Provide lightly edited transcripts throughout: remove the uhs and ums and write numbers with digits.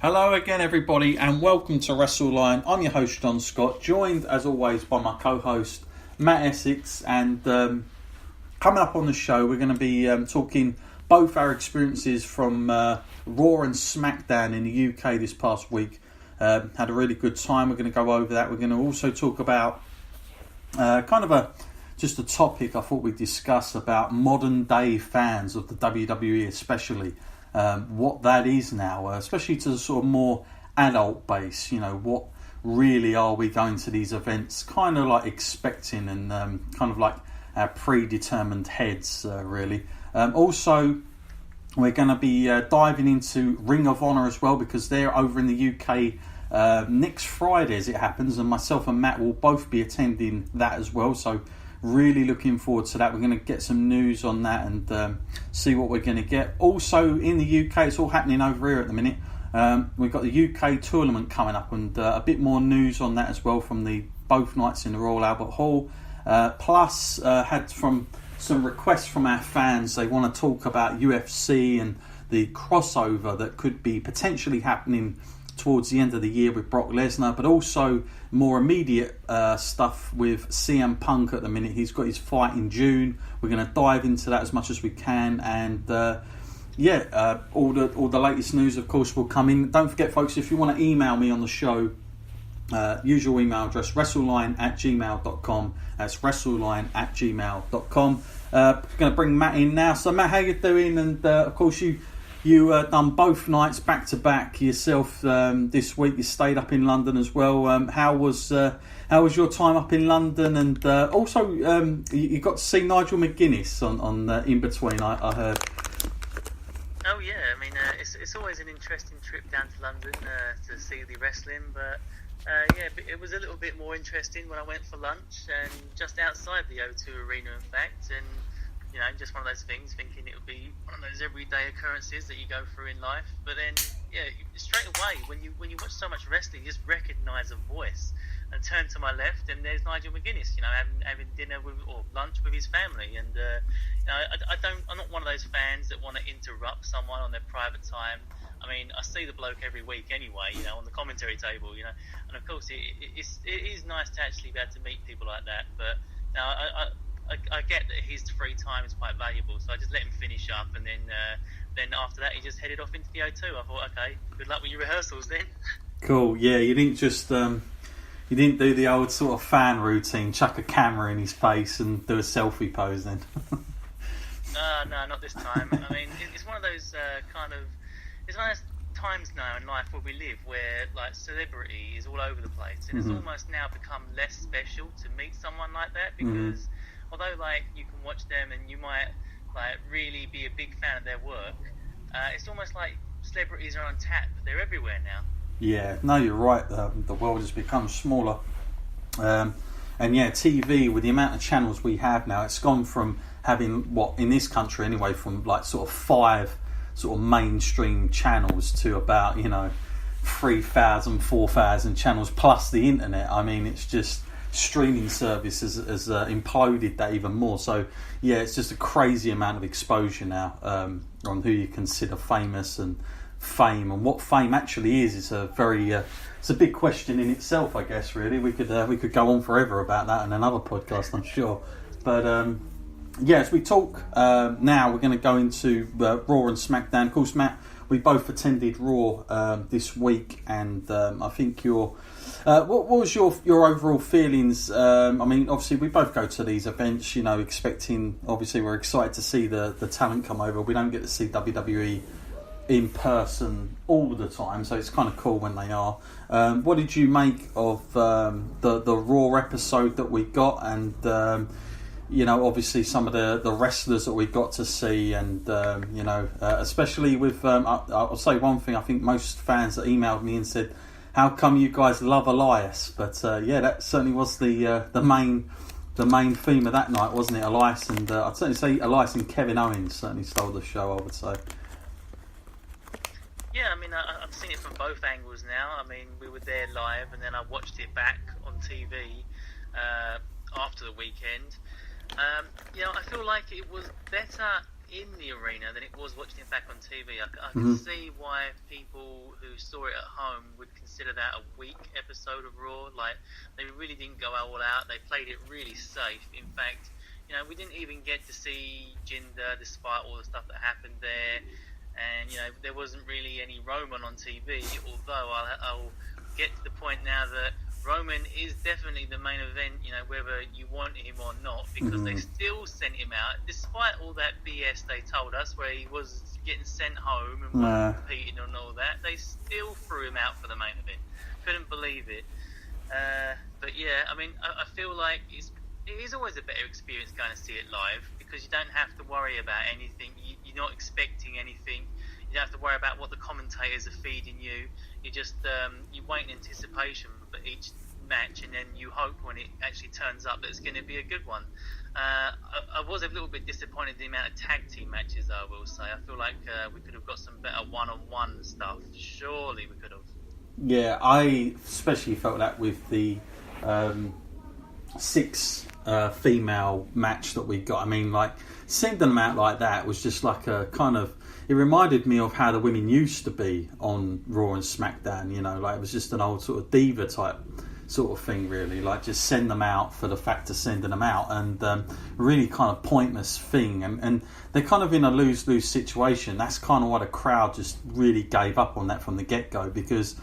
Hello again, everybody, and welcome to WrestleLine. I'm your host, John Scott, joined as always by my co-host, Matt Essex. And coming up on the show, we're going to be talking both our experiences from Raw and Smackdown in the UK this past week. Had a really good time. We're going to go over that. We're going to also talk about just a topic I thought we'd discuss about modern day fans of the WWE, especially. What that is now, especially to the sort of more adult base. You know, what really are we going to these events kind of like expecting, and kind of like our predetermined heads, really. Also, we're going to be diving into Ring of Honor as well, because they're over in the UK next Friday as it happens, and myself and Matt will both be attending that as well. So really looking forward to that. We're going to get some news on that and see what we're going to get. Also in the UK, it's all happening over here at the minute. We've got the UK tournament coming up, and a bit more news on that as well from the both nights in the Royal Albert Hall. Plus, had from some requests from our fans. They want to talk about UFC and the crossover that could be potentially happening towards the end of the year with Brock Lesnar, but also more immediate stuff with CM Punk at the minute. He's got his fight in June. We're going to dive into that as much as we can, and all the latest news, of course, will come in. Don't forget, folks, if you want to email me on the show, use your email address, wrestleline@gmail.com. That's wrestleline@gmail.com. Going to bring Matt in now. So, Matt, how you doing? And of course, you done both nights back to back yourself this week. You stayed up in London as well. How was your time up in London? And also, you got to see Nigel McGuinness on in between. I heard. Oh yeah, I mean it's always an interesting trip down to London to see the wrestling, but it was a little bit more interesting when I went for lunch and just outside the O2 Arena, in fact, and. You know, just one of those things, thinking it would be one of those everyday occurrences that you go through in life. But then, straight away, when you watch so much wrestling, you just recognise a voice. And turn to my left, and there's Nigel McGuinness, you know, having dinner or lunch with his family. And I'm not one of those fans that want to interrupt someone on their private time. I mean, I see the bloke every week anyway, you know, on the commentary table, you know. And of course, it is nice to actually be able to meet people like that. But now I get that his free time is quite valuable, so I just let him finish up, and then after that he just headed off into the O2. I thought, okay, good luck with your rehearsals then. Cool. Yeah, you didn't just you didn't do the old sort of fan routine, chuck a camera in his face and do a selfie pose then. No, not this time. I mean, it's one of those it's one of those times now in life where we live, where like celebrity is all over the place, and it's almost now become less special to meet someone like that, because although like you can watch them and you might like really be a big fan of their work, it's almost like celebrities are on tap. They're everywhere now. Yeah, no, you're right. The world has become smaller, and TV, with the amount of channels we have now, it's gone from having, what in this country anyway, from like sort of 5 sort of mainstream channels to about 3,000, 4,000 channels plus the internet. I mean, it's just streaming services has imploded that even more. So yeah, it's just a crazy amount of exposure now on who you consider famous and fame, and what fame actually is. It's a very it's a big question in itself, I guess. Really, we could go on forever about that in another podcast, I'm sure. But as we talk now, we're going to go into Raw and Smackdown. Of course, Matt, we both attended Raw this week, and I think what was your overall feelings? I mean, obviously we both go to these events, expecting. Obviously, we're excited to see the talent come over. We don't get to see WWE in person all the time, so it's kind of cool when they are. What did you make of the Raw episode that we got, and obviously some of the wrestlers that we got to see, and especially with I'll say one thing. I think most fans that emailed me and said, how come you guys love Elias? But that certainly was the main theme of that night, wasn't it? Elias, and I'd certainly say Elias and Kevin Owens certainly stole the show, I would say. Yeah, I mean, I've seen it from both angles now. I mean, we were there live, and then I watched it back on TV after the weekend. I feel like it was better in the arena than it was watching it back on TV. I can see why people who saw it at home would consider that a weak episode of Raw. Like, they really didn't go all out. They played it really safe. In fact, we didn't even get to see Jinder despite all the stuff that happened there. And, there wasn't really any Roman on TV, although I'll get to the point now that Roman is definitely the main event, whether you want him or not, because they still sent him out, despite all that BS they told us, where he was getting sent home and wasn't competing and all that. They still threw him out for the main event. Couldn't believe it. But yeah, I mean, I feel like it is always a better experience going to see it live, because you don't have to worry about anything. You're not expecting anything. You don't have to worry about what the commentators are feeding you. You just you wait in anticipation for each match, and then you hope when it actually turns up that it's going to be a good one. I was a little bit disappointed in the amount of tag team matches, I will say. I feel like we could have got some better one-on-one stuff. Surely we could have. Yeah, I especially felt that with the 6 female match that we got. I mean, like, sending them out like that was just like a kind of... It reminded me of how the women used to be on Raw and Smackdown, like it was just an old sort of diva type sort of thing, really. Like, just send them out for the fact of sending them out, and really kind of pointless thing. And they're kind of in a lose-lose situation. That's kind of why the crowd just really gave up on that from the get-go, because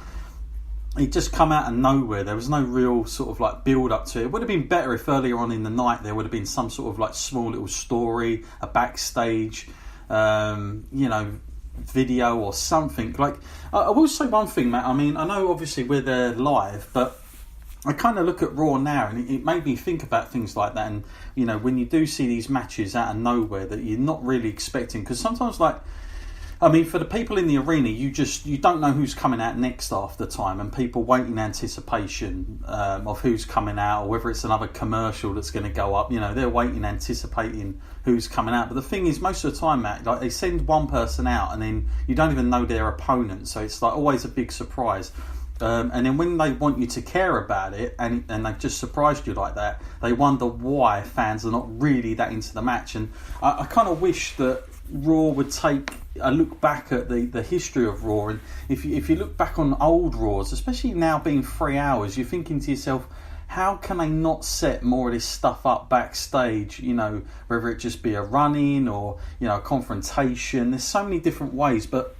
it just come out of nowhere. There was no real sort of like build up to it. It would have been better if earlier on in the night there would have been some sort of like small little story, a backstage, video or something. Like, I will say one thing, Matt. I mean, I know obviously we're there live, but I kind of look at Raw now, and it made me think about things like that. And when you do see these matches out of nowhere that you're not really expecting, because sometimes, like, I mean, for the people in the arena, you don't know who's coming out next half the time, and people wait in anticipation of who's coming out, or whether it's another commercial that's going to go up. They're waiting, anticipating who's coming out. But the thing is, most of the time, Matt, like, they send one person out, and then you don't even know their opponent, so it's like always a big surprise. And then when they want you to care about it, and they've just surprised you like that, they wonder why fans are not really that into the match. And I kind of wish that Raw would take a look back at the history of Raw, and if you look back on old Raws, especially now being 3 hours, you're thinking to yourself, how can they not set more of this stuff up backstage? Whether it just be a run-in or a confrontation. There's so many different ways, but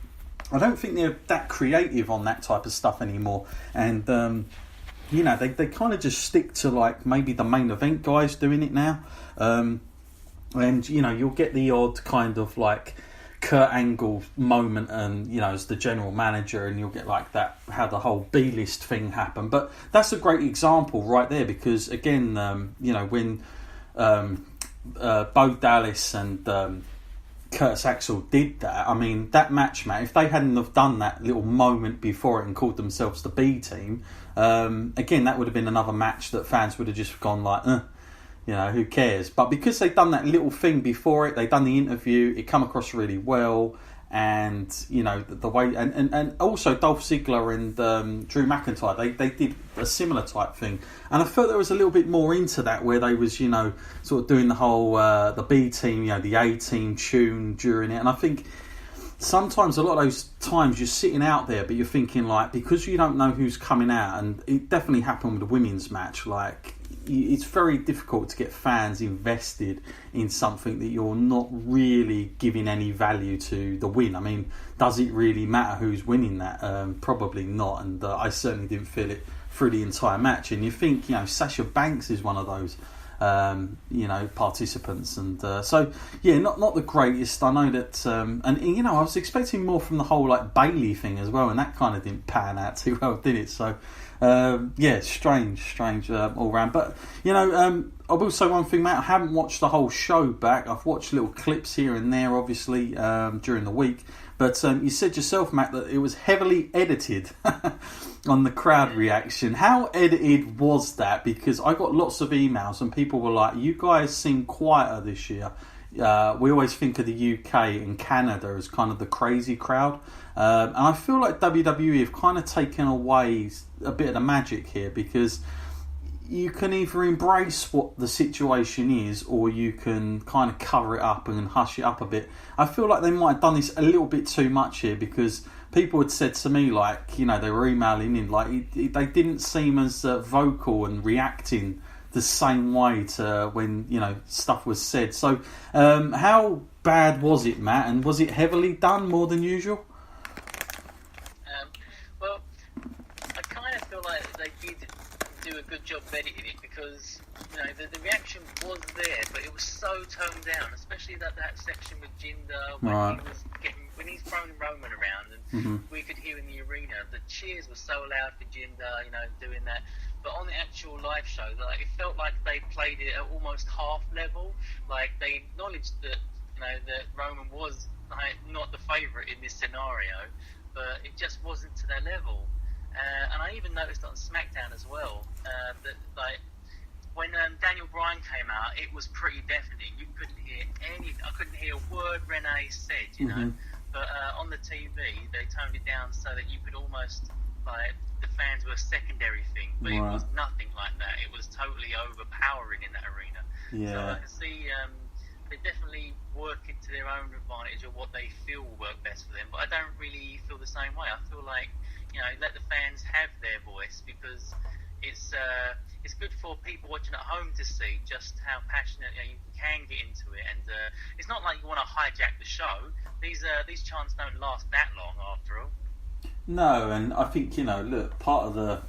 I don't think they're that creative on that type of stuff anymore. And they kind of just stick to like maybe the main event guys doing it now. And you'll get the odd kind of like Kurt Angle moment, and as the general manager, and you'll get like that, how the whole B-list thing happened. But that's a great example right there, because again, when Bo Dallas and Curtis Axel did that, I mean, that match, Matt, if they hadn't have done that little moment before it and called themselves the B team, again, that would have been another match that fans would have just gone like, who cares? But because they'd done that little thing before it, they'd done the interview, it come across really well, and the way, and also Dolph Ziggler and Drew McIntyre, they did a similar type thing, and I felt there was a little bit more into that, where they was sort of doing the whole the B team, the A team tune during it. And I think sometimes, a lot of those times, you're sitting out there, but you're thinking like, because you don't know who's coming out, and it definitely happened with the women's match, like, it's very difficult to get fans invested in something that you're not really giving any value to the win. I mean, does it really matter who's winning that? Probably not, and I certainly didn't feel it through the entire match. And you think, Sasha Banks is one of those participants, and so yeah, not the greatest. I know that, and I was expecting more from the whole like Bailey thing as well, and that kind of didn't pan out too well, did it? So strange all round. But I will say one thing, Matt, I haven't watched the whole show back. I've watched little clips here and there, obviously, during the week. But you said yourself, Matt, that it was heavily edited on the crowd reaction. How edited was that? Because I got lots of emails and people were like, you guys seem quieter this year. We always think of the UK and Canada as kind of the crazy crowd. And I feel like WWE have kind of taken away a bit of the magic here, because you can either embrace what the situation is, or you can kind of cover it up and hush it up a bit. I feel like they might have done this a little bit too much here, because people had said to me, like, they were emailing in, like, they didn't seem as vocal and reacting the same way to when, stuff was said. So, how bad was it, Matt? And was it heavily done, more than usual? Well, I kind of feel like they did do a good job editing it, because the reaction was there, but it was so toned down, especially that section with Jinder when he's throwing Roman around, and we could hear in the arena the cheers were so loud for Jinder, doing that. But on the actual live show, like, it felt like they played it at almost half level. Like, they acknowledged that that Roman was not the favourite in this scenario, but it just wasn't to their level. And I even noticed on SmackDown as well that, like, when Daniel Bryan came out, it was pretty deafening. You couldn't hear I couldn't hear a word Renee said, know. But on the TV, they toned it down so that you could almost, like, the fans were a secondary thing, but it was nothing like that. It was totally overpowering in that arena. Yeah. So I can see they definitely work it to their own advantage, or what they feel will work best for them. But I don't really feel the same way. I feel like, let the fans have their voice, because it's good for people watching at home to see just how passionate you can get into it. And it's not like you want to hijack the show. These chants don't last that long, after all. No, and I think, look, part of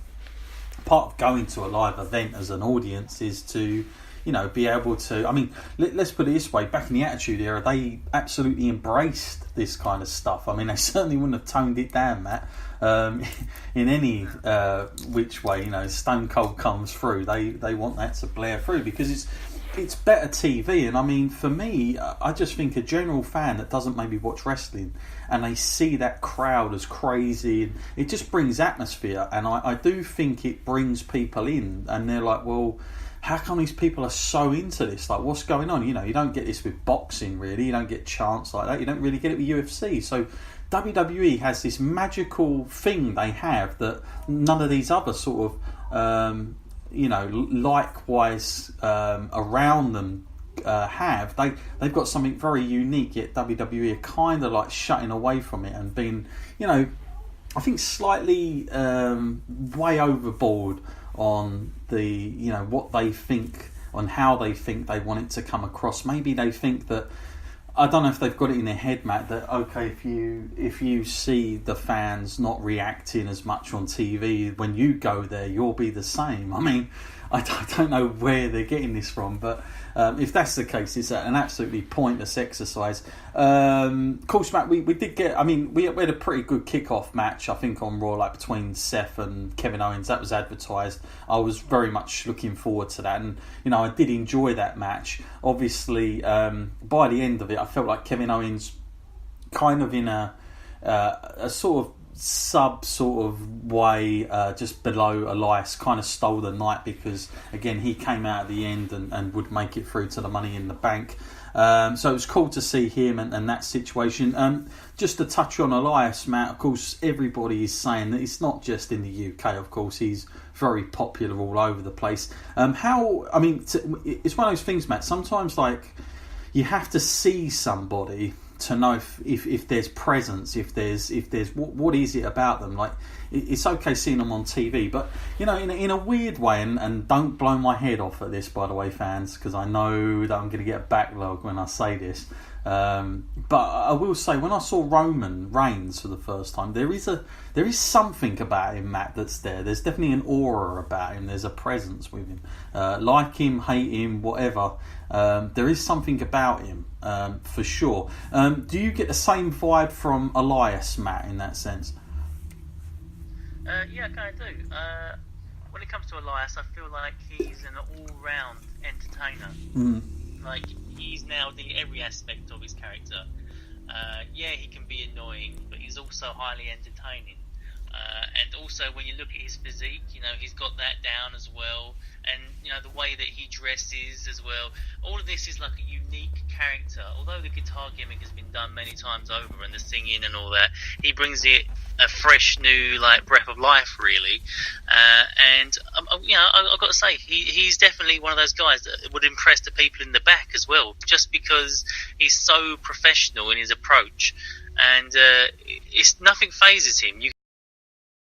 going to a live event as an audience is to, be able to. I mean, let's put it this way: back in the Attitude Era, they absolutely embraced this kind of stuff. I mean, they certainly wouldn't have toned it down, Matt, in any which way. Stone Cold comes through. They want that to blare through, because it's better TV. And I mean, for me, I just think a general fan that doesn't maybe watch wrestling, and they see that crowd as crazy, and it just brings atmosphere. And I do think it brings people in, and they're like, well, how come these people are so into this? Like, what's going on? You don't get this with boxing, really. You don't get chants like that. You don't really get it with UFC. So WWE has this magical thing they have that none of these other sort of likewise around them have. They've got something very unique, yet WWE are kind of like shutting away from it and being, I think, slightly way overboard on the, what they think, on how they think they want it to come across. Maybe they think that, I don't know if they've got it in their head, Matt, that okay, if you see the fans not reacting as much on TV, when you go there, you'll be the same. I mean, I don't know where they're getting this from, but if that's the case, it's an absolutely pointless exercise. Of course, Matt, we did get. I mean, we had a pretty good kick-off match, I think, on Raw, like between Seth and Kevin Owens. That was advertised. I was very much looking forward to that, and I did enjoy that match. Obviously, by the end of it, I felt like Kevin Owens, kind of in a sort of sort of way, just below Elias, kind of stole the night, because again he came out at the end and would make it through to the Money in the Bank. So it was cool to see him and that situation. Just to touch on Elias, Matt, of course everybody is saying that it's not just in the UK. Of course he's very popular all over the place. It's one of those things, Matt, sometimes like you have to see somebody to know if there's presence, if there's what is it about them. Like, it's okay seeing them on TV, but in a weird way, and don't blow my head off at this, by the way, fans, because I know that I'm going to get a backlog when I say this, but I will say, when I saw Roman Reigns for the first time, there is something about him, Matt, that's there. There's definitely an aura about him. There's a presence with him, like him, hate him, whatever. There is something about him, for sure. Do you get the same vibe from Elias, Matt, in that sense? Yeah, I kind of do. When it comes to Elias, I feel like he's an all-round entertainer. Like, he's nailed every aspect of his character. Yeah, he can be annoying, but he's also highly entertaining. And also, when you look at his physique, he's got that down as well. And, the way that he dresses as well. All of this is like a unique character. Although the guitar gimmick has been done many times over and the singing and all that, he brings it a fresh new breath of life, really. And I've got to say, he's definitely one of those guys that would impress the people in the back as well, just because he's so professional in his approach. And nothing phases him. You